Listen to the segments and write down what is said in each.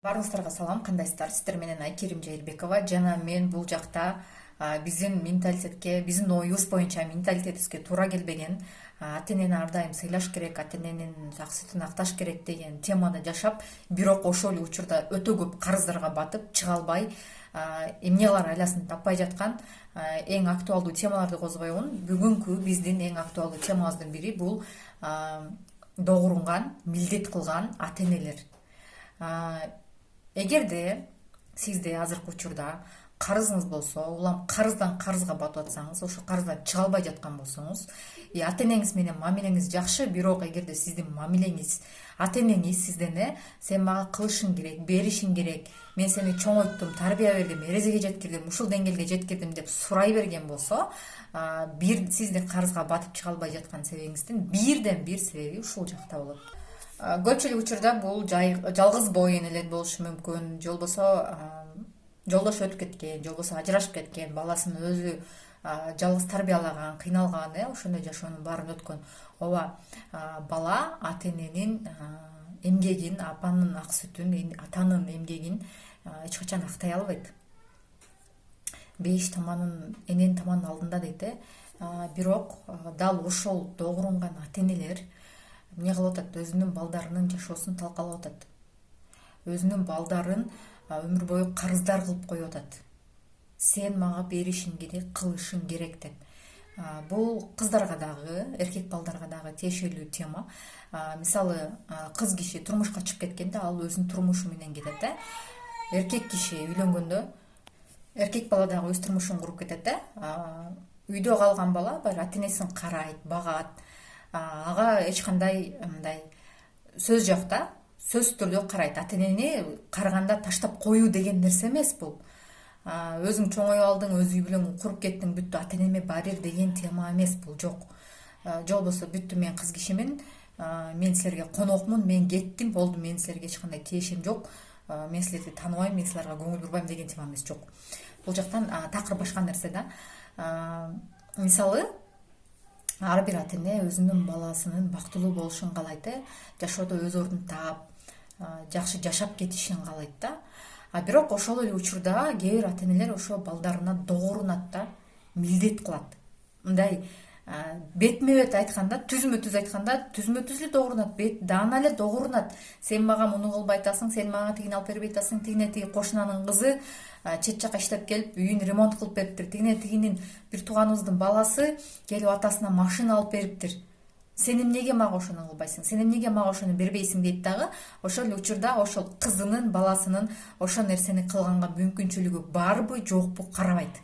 Баарыңыздарга салам, кандайсыздар? Сиздер менен Айкерим Жайылбекова жана мен бул жакта биздин менталитетке, биздин оюбуз боюнча менталитетибизге туура келбеген, ата энени ар дайым сыйлаш керек, ата эненин ак сүтүн акташ керек деген темада жашап, бирок ошол эле учурда өтө көп карыздарга батып, чыга албай, эмне кылар айласын таппай жаткан эң актуалдуу темаларды козгойгон. Бүгүнкү биздин эң актуалдуу темабыздын бири бул догурунган, милдет кылган ата энелер. Эгерде сизде азыркы учурда карызыңыз болсо, улам карыздан карызга батып атсаңыз, ошо карыздан чыга албай жаткан болсоңуз, ата энеңиз менен мамилеңиз жакшы, бирок эгерде сиздин мамилеңиз, ата энеңиз сизден сен мага кылышың керек, беришиң керек, мен сени чоңойттум, тарбия бердим, эрезеге жеткирдим, ушул деңгээлге жеткирдим деп сурай берген болсо, бир сиздин карызга батып чыга албай жаткан себебиңиздин бирден бир себеби ушул жакта болот. Көпчүлүк учурда бул жалгыз бой энелер болушу мүмкүн, же болбосо жолдошу өтүп кеткен, же болбосо ажырашып кеткен, баласын өзү жалгыз тарбиялаган, кыйналган, ошондой жашоонун баарын өткөн. Ооба, бала ата эненин эмгегин, апанын ак сүтүн, атанын эмгегин эч качан актай албайт. Беш таманын эненин таманын алдында дейт. Бирок дал ошол догурунган ата энелер эмне кылып атат? Өзүнүн балдарынын жашоосун талкалап атат. Өзүнүн балдарын өмүр бою карыздар кылып коюп атат. Сен мага беришиң керек, кылышың керек деп. Бул кыздарга дагы, эркек балдарга дагы тиешелүү тема. Мисалы, кыз киши турмушка чыгып кеткенде, ал өзүнүн турмушу менен кетет. Эркек киши үйлөнгөндө, эркек бала дагы өз турмушун куруп кетет. Үйдө калган бала баягы ата энесин карайт, багат. Ага эч кандай мындай сөз жок да, сөзсүз түрдө карайт. Ата энени караганда таштап коюу деген нерсе эмес бул. Өзүң чоңоюп алдың, өз үй бүлөңдү куруп кеттиң, бүттү, ата энеме баары бир деген тема эмес бул, жок. Же болбосо бүттү, мен кыз кишимин, мен силерге конокмун, мен кеттим, болду, мен силерге эч кандай тиешем жок, мен силерди тааныбайм, мен силерге көңүл бурбайм деген тема эмес, жок. Бул жактан такыр башка нерсе да. Мисалы, ар бир ата эне өзүнүн баласынын бактылуу болушун каалайт, жашоодо өз ордун таап, жакшы жашап кетишин каалайт да. Бирок ошол эле учурда кээ бир ата энелер ошо балдарына догурунат да, милдет кылат. Мындай бетме бет айтканда, түзмө түз айтканда, түзмө түз эле догурунат, даана эле догурунат. Сен мага муну кылбай атасың, сен мага тигини алып бербей атасың, тигине тиги кошунанын кызы чет жака иштеп келип үйүн ремонт кылып бериптир, тигине тигинин бир тууганыбыздын баласы келип атасына машина алып бериптир. Сен эмнеге мага ошону кылбайсың, сен эмнеге мага ошону бербейсиң дейт дагы. Ошол эле учурда ошол кызынын, баласынын ошол нерсени кылганга мүмкүнчүлүгү барбы, жокпу карабайт.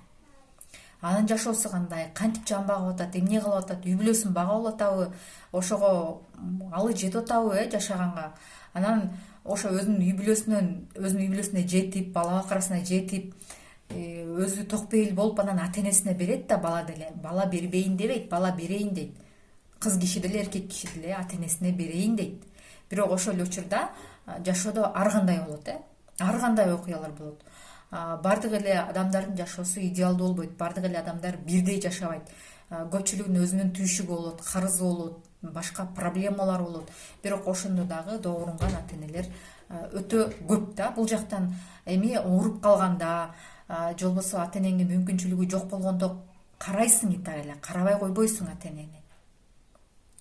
Анын жашоосу кандай, кантип жан багып атат, эмне кылып атат, үй бүлөсүн бага алып атабы, ошого алы жетип атабы жашаганга. Анан ошо өзүнүн үй бүлөсүнө жетип, бала бакырасына жетип, өзү токпейил болуп, анан ата энесине берет да бала деле. Бала бербейин дебейт, бала берейин дейт. Кыз киши деле, эркек киши деле ата энесине берейин дейт. Бирок ошол эле учурда жашоодо ар кандай болот, ар кандай окуялар болот. Бардык эле адамдардын жашоосу идеалдуу болбойт, бардык эле адамдар бирдей жашабайт. Көпчүлүгүнүн өзүнүн түйшүгү болот, карызы болот, башка проблемалар болот. Бирок ошондо дагы догурунган ата энелер өтө көп да. Бул жактан эми ооруп калганда, же болбосо ата энеңе мүмкүнчүлүгү жок болгондо карайсың итак эле, карабай койбойсуң ата энени.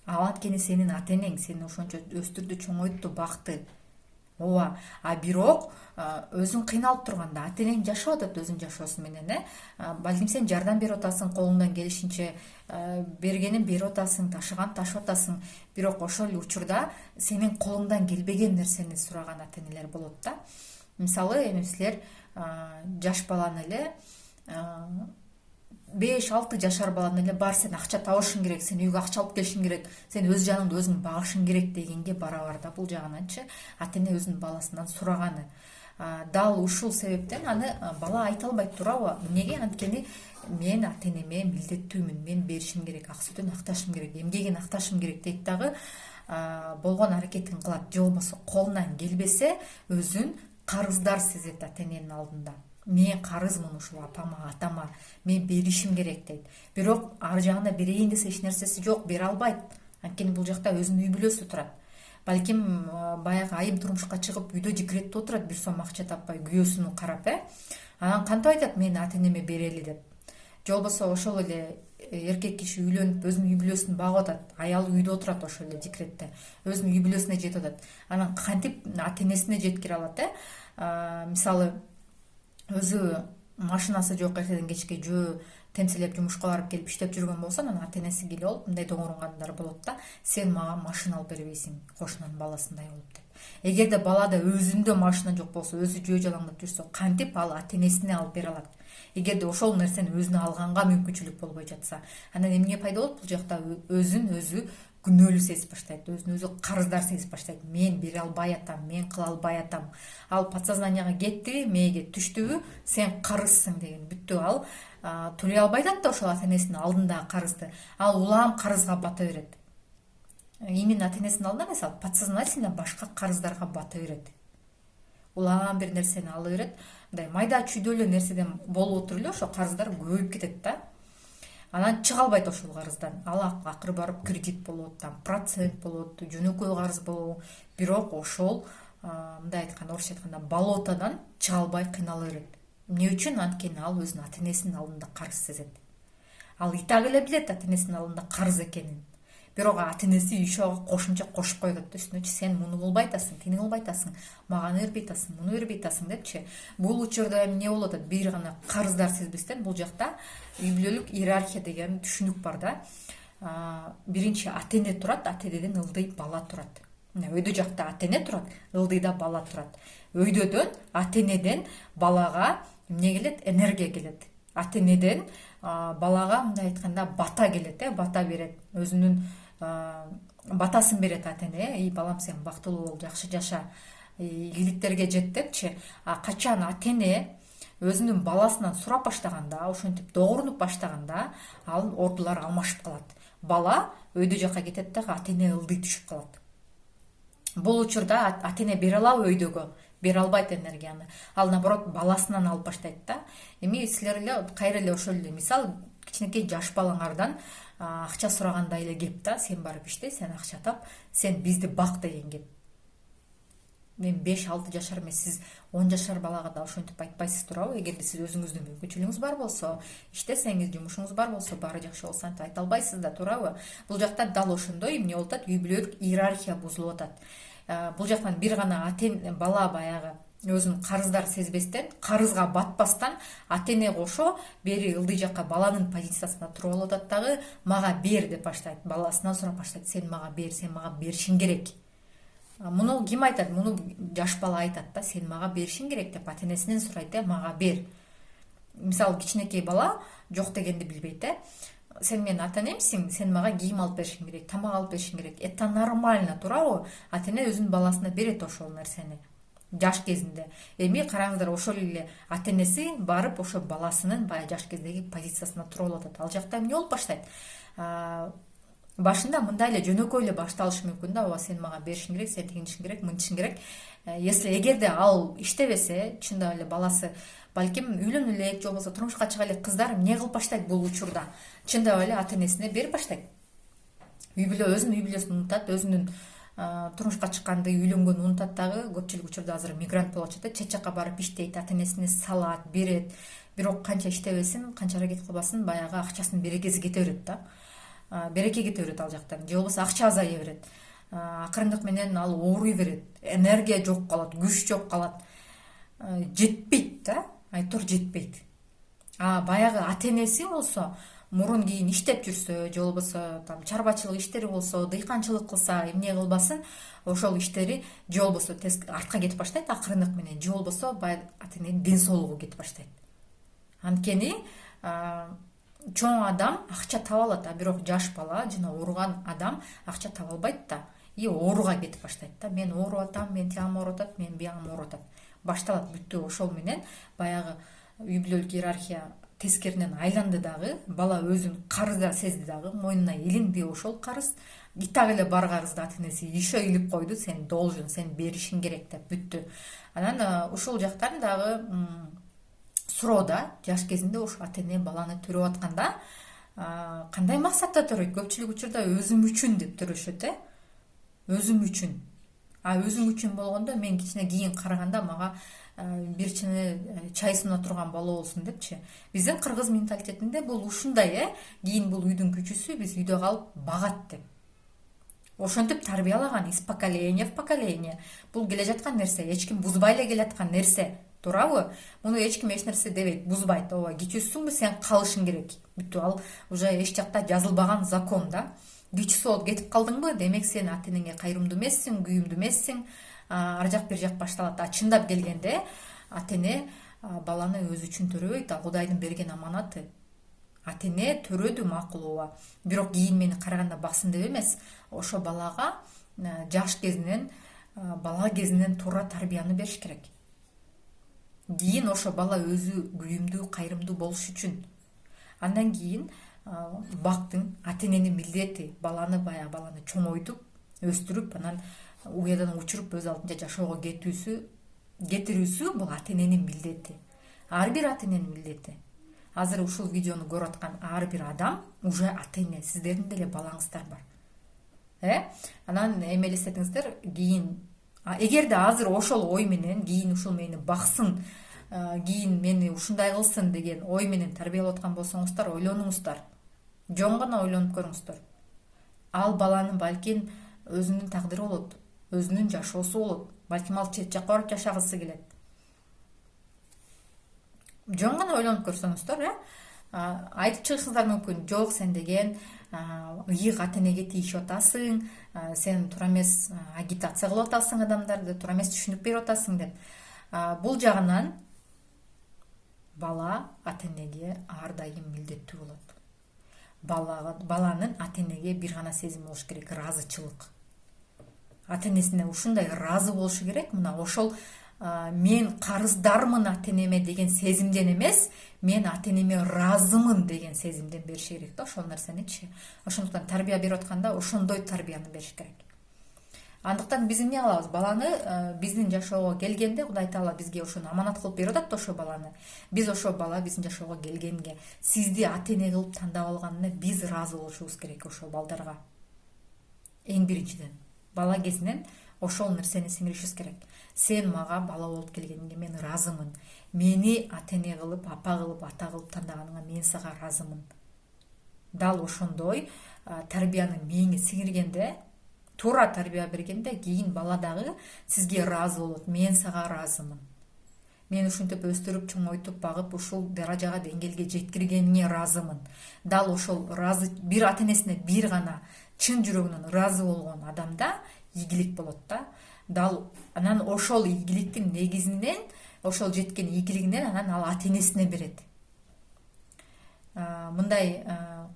Ал анткени сенин ата энең, сени ошончо өстүрдү, чоңойтту, бакты. Ооба, бирок өзүң кыйналып турганда ата энең жашап атат өзүнүн жашоосу менен, балким сен жардам берип атасың, колуңдан келишинче бергенин берип атасың, ташыган ташып атасың. Бирок ошол эле учурда сенин колуңдан келбеген нерсени сураган ата энелер болот да. Мисалы, эми силер жаш баланы эле 5-6 жашар баланы эле бар, сен акча табышың керек, сен үйгө акча алып келишиң керек, сен өз жаныңды өзүң багышың керек дегенге барабар да. Бул жагынанчы ата эне өзүнүн баласынан сураганы. Дал ушул себептен аны бала айта албайт, туурабы? Эмнеге? Анткени мен ата энеме милдеттүүмүн, мен беришим керек, ак сүтүн акташым керек, эмгегин акташым керек дейт дагы, болгон аракетин кылат. Же болбосо колунан келбесе өзүн карыздар сезет ата эненин алдында. Мен карызмын ушул апама, атама, мен беришим керек дейт. Бирок ар жагына берейин десе эч нерсеси жок, бере албайт. Анткени бул жакта өзүнүн үй бүлөсү турат. балким баягы айым турмушка чыгып үйдө декретте отурат, бир сом акча таппай күйөөсүнүн карап, анан кантип айтат мени ата энеме берели деп. Же болбосо ошол эле эркек киши үйлөнүп өзүнүн үй бүлөсүн багып атат, аялы үйдө отурат ошол эле декретте, өзүнүн үй бүлөсүнө жетип атат. Анан кантип ата энесине жеткире алат? Мисалы өзү машинасы жок, эртеден кечке жөө темселеп жумушка барып келип иштеп жүргөн болсо, анан ата энеси келип алып мындай доңоругандар болот да: сен мага машина алып бербейсиң, кошунанын баласындай болуп деп. Эгерде балада өзүндө машина жок болсо, өзү жөө жалаңдап жүрсө, кантип ал ата энесине алып бере алат? Эгерде ошол нерсени өзүнө алганга мүмкүнчүлүк болбой жатса, анан эмне пайда болот? Бул жакта өзүн өзү күнөөлүү сезип баштайт, өзүн өзү карыздар сезип баштайт. Мен бере албай атам, мен кыла албай атам. Ал подсознанияга кеттиби, мээге түштүбү, сен карызсың деген. Бүттү, ал төлөй албай атат да ошол ата энесинин алдындагы карызды. Ал улам карызга бата берет. Именно ата энесинин алдында эмес, ал подсознательно башка карыздарга бата берет. Улам бир нерсени ала берет. Мындай майда чүйдө эле нерседен болуп отуруп эле ошо карыздар көбөйүп кетет да. Анан чыга албайт ошол карыздан. Ал акыры барып кредит болот, процент болот, жөнөкөй карыз болобу. Бирок ошол мындай айтканда, орусча айтканда, болотодон чыга албай кыйнала берет. Эмне үчүн? Анткени ал өзүнүн ата энесинин алдында карыз сезет. Ал и так эле билет ата энесинин алдында карыз экенин. Бирок ата энеси еще кошумча кошуп коет үстүнөчү: сен муну кылбай атасың, тини кылбай атасың, мага аны бербей атасың, муну бербей атасың депчи. Бул учурда эмне болуп атат? Бир гана карыздар сезбестен бул жакта үй бүлөлүк иерархия деген түшүнүк бар да. Биринчи ата эне турат, ата энеден ылдый бала турат. Өйдө жакта ата эне турат, ылдыйда бала турат. Өйдөдөн ата энеден балага эмне келет? Энергия келет. Ата энеден балага мындай айтканда бата келет, бата берет. Өзүнүн батасын берет ата эне. Балам, сен бактылуу бол, жакшы жаша, ийгиликтерге жет депчи. Качан ата эне өзүнүн баласынан сурап баштаганда, ошентип догурунуп баштаганда, ал ордулар алмашып калат. Бала өйдө жака кетет дагы ата эне ылдый түшүп калат. Бул учурда ата эне бере алабы өйдөгө? Бере албайт энергияны. Ал наоборот баласынан алып баштайт да. Эми силер эле кайра эле ошол эле мисал, кичинекей жаш балаңардан акча сурагандай эле кеп да: сен барып иште, сен акча тап, сен бизди бак деген кеп. Мен 5-6 жашар эмес, сиз 10 жашар балага да ошентип айтпайсыз туурабы? Эгерде сиз өзүңүздүн мүмкүнчүлүгүңүз бар болсо, иштесеңиз, жумушуңуз бар болсо, баары жакшы болсо антип айта албайсыз да, туурабы? Бул жакта дал ошондой эмне болуп атат? Үй бүлөлүк иерархия бузулуп атат. Бул жактан бир гана бала баягы өзүн карыздар сезбестен, карызга батпастан, ата эне кошо бери ылдый жакка баланын позициясына туруп алып атат дагы: мага бер деп баштайт, баласынан сурап баштайт: сен мага бер, сен мага беришиң керек. Муну ким айтат? Муну жаш бала айтат да: сен мага беришиң керек деп ата энесинен сурайт, мага бер. Мисалы кичинекей бала жок дегенди билбейт, сен менин ата энемсиң, сен мага кийим алып беришиң керек, тамак алып беришиң керек. Это нормально, туурабы? Ата эне өзүнүн баласына берет ошол нерсени жаш кезинде. Эми караңыздар, ошол эле ата энеси барып ошо баласынын баягы жаш кездеги позициясына туруп алып атат. Ал жакта эмне болуп баштайт? Башында мындай эле жөнөкөй эле башталышы мүмкүн да: ооба, сен мага беришиң керек, сен тигинишиң керек, мынтишиң керек. Эгерде ал иштебесе, чындап эле баласы балким үйлөнө элек, же болбосо турмушка чыга элек кыздар эмне кылып баштайт бул учурда? Чындап эле ата энесине берип баштайт. Өзүнүн үй бүлөсүн унутат, өзүнүн турмушка чыкканды, үйлөнгөнүн унутат дагы. Көпчүлүк учурда азыр мигрант болуп атышат, чет жака барып иштейт, ата энесине салат, берет. Бирок канча иштебесин, канча аракет кылбасын, баягы акчасынын берекеси кете берет да. Береке кете берет ал жактан. Же болбосо акча азая берет. Акырындык менен ал ооруй берет. Энергия жок калат, күч жок калат. Жетпейт да, айтор жетпейт. Баягы ата энеси болсо, мурун кийин иштеп жүрсө, же болбосо чарбачылык иштери болсо, дыйканчылык кылса, эмне кылбасын, ошол иштери же болбосо тез артка кетип баштайт акырындык менен, же болбосо баягы ата эненин ден соолугу кетип баштайт. Анткени чоң адам акча таба алат, бирок жаш бала жана ооруган адам акча таба албайт да. И ооруга кетип баштайт да: мен ооруп атам, мен тиягым ооруп атат, мен биягым ооруп атат. Башталат, бүттү. Ошол менен баягы үй бүлөлүк иерархия тескеринен айланды дагы, бала өзүн карыздар сезди дагы, мойнуна илинди ошол карыз. И так эле бар карызды ата энеси еще илип койду: сен должен, сен беришиң керек деп, бүттү. Анан ушул жактан дагы суроодо жаш кезинде ушу ата эне баланы төрөп атканда кандай максатта төрөйт? Көпчүлүк учурда өзүм үчүн деп төрөшөт, өзүм үчүн. өзүң үчүн болгондо мен кичине кийин караганда мага бир чыны чай сунуна турган бала болсун депчи. Биздин кыргыз менталитетинде бул ушундай, кийин бул үйдүн күчүсү, биз үйдө калып багат деп. Ошентип тарбиялаган из поколения в поколение. Бул келе жаткан нерсе, эч ким бузбай эле келе жаткан нерсе. Туурабы? Муну эч ким эч нерсе дебейт, бузбайт. Ооба, кичүүсүңбү, сен калышың керек. Бүттү, ал уже эч жакта жазылбаган закон да. Кичүүсү болуп кетип калдыңбы, демек сен ата энеңе кайрымдуу эмессиң, күйүмдүү эмессиң. Ар жак бир жак башталат. Чындап келгенде ата эне баланы өзү үчүн төрөбөйт, ал Кудайдын берген аманаты. Ата эне төрөдү макул ооба. Бирок кийин мени караганда басым деп эмес. Ошо балага жаш кезинен, бала кезинен туура тарбияны бериш керек. Кийин ошо бала өзү күйүмдүү, кайрымдуу болуш үчүн. Андан кийин бактың ата эненин милдети баланы чоңойтуп, өстүрүп, анан уядан учуруп өз алдынча жашоого кетирүүсү бул ата эненин милдети. Ар бир ата эненин милдети. Азыр ушул видеону көрүп аткан ар бир адам уже ата эне, сиздердин деле балаңыздар бар. Анан эме элестетиңиздер, кийин эгерде азыр ошол ой менен кийин ушул мени баксын, кийин мени ушундай кылсын деген ой менен тарбиялап аткан болсоңуздар, ойлонуңуздар. Жөн гана ойлонуп көрүңүздөр. Ал баланын балким өзүнүн тагдыры болот, өзүнүн жашоосу болот. Балким ал чет жакка барып жашагысы келет. Жөн гана ойлонуп көрсөңүздөр, айтып чыгышыңыздар мүмкүн. Жок, сен деген ыйык ата энеге тийишип атасың, сен туура эмес агитация кылып атасың адамдарды, туура эмес түшүнүк берип атасың деп. Бул жагынан бала ата энеге ар дайым милдеттүү болот. Баланын ата энеге бир гана сезим болуш керек, ыраазычылык. Ата энесине ушундай ыраазы болушу керек. Мына ошол мен карыздармын ата энеме деген сезимден эмес, мен ата энеме ыраазымын деген сезимден бериш керек да ошол нерсеничи. Ошондуктан тарбия берип атканда ошондой тарбияны бериш керек. Андыктан биз эмне кылабыз? Баланы биздин жашоого келгенде Кудай Таала бизге ошону аманат кылып берип атат да ошо баланы. Биз ошо бала биздин жашоого келгенге, сизди ата эне кылып тандап алганына биз ыраазы болушубуз керек ошол балдарга. Эң биринчиден, бала кезинен ошол нерсени сиңиришибиз керек. Сен мага бала болуп келгениңе мен ыраазымын. Мени ата эне кылып, апа кылып, ата кылып тандаганыңа мен сага ыраазымын. Дал ошондой тарбияны мээңе сиңиргенде, туура тарбия бергенде, кийин бала дагы сизге ыраазы болот. Мен сага ыраазымын. Мен ушинтип өстүрүп, чоңойтуп, багып, ушул даражага, деңгээлге жеткиргениңе ыраазымын. Дал ошол ыраазы бир ата энесине бир гана чын жүрөгүнөн ыраазы болгон адамда ийгилик болот да. Дал анан ошол ийгиликтин негизинен, ошол жеткен ийгилигинен анан ал ата энесине берет. Мындай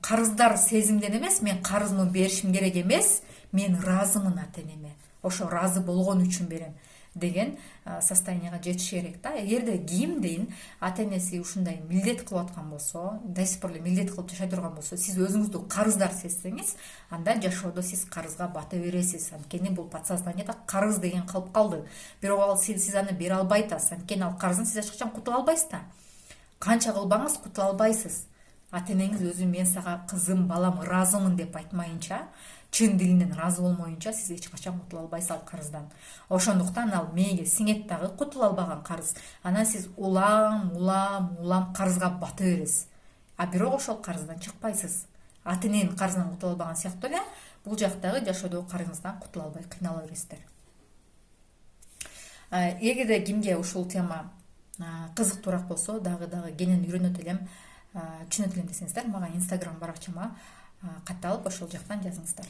карыздар сезимден эмес, мен карызымды беришим керек эмес, мен ыраазымын ата энеме. Ошо ыраазы болгон үчүн берем деген состоянияга жетиш керек да. Эгерде кимдин ата энеси ушундай милдет кылып аткан болсо, до сих пор эле милдет кылып жашай турган болсо, сиз өзүңүздү карыздар сезсеңиз, анда жашоодо сиз карызга бата бересиз. Анткени бул подсознаниеда карыз деген калып калды. Бирок ал сиз аны бере албай атасыз. Анткени ал карыздын сиз эч качан кутула албайсыз да. Канча кылбаңыз кутула албайсыз. Ата энеңиз өзү мен сага кызым, балам ыраазымын деп айтмайынча, чын дилинен ыраазы болмоюнча сиз эч качан кутула албайсыз ал карыздан. Ошондуктан ал мээге сиңет дагы кутула албаган карыз. Анан сиз улам карызга бата бересиз. Бирок ошол карыздан чыкпайсыз. Ата эненин карызынан кутула албаган сыяктуу эле бул жактагы жашоодогу карызыңыздан кутула албай кыйнала бересиздер. Эгерде кимге ушул тема кызыктуураак болсо, дагы кенен үйрөнөт элем, түшүнөт элем десеңиздер, мага Instagram баракчама катталып ошол жактан жазыңыздар.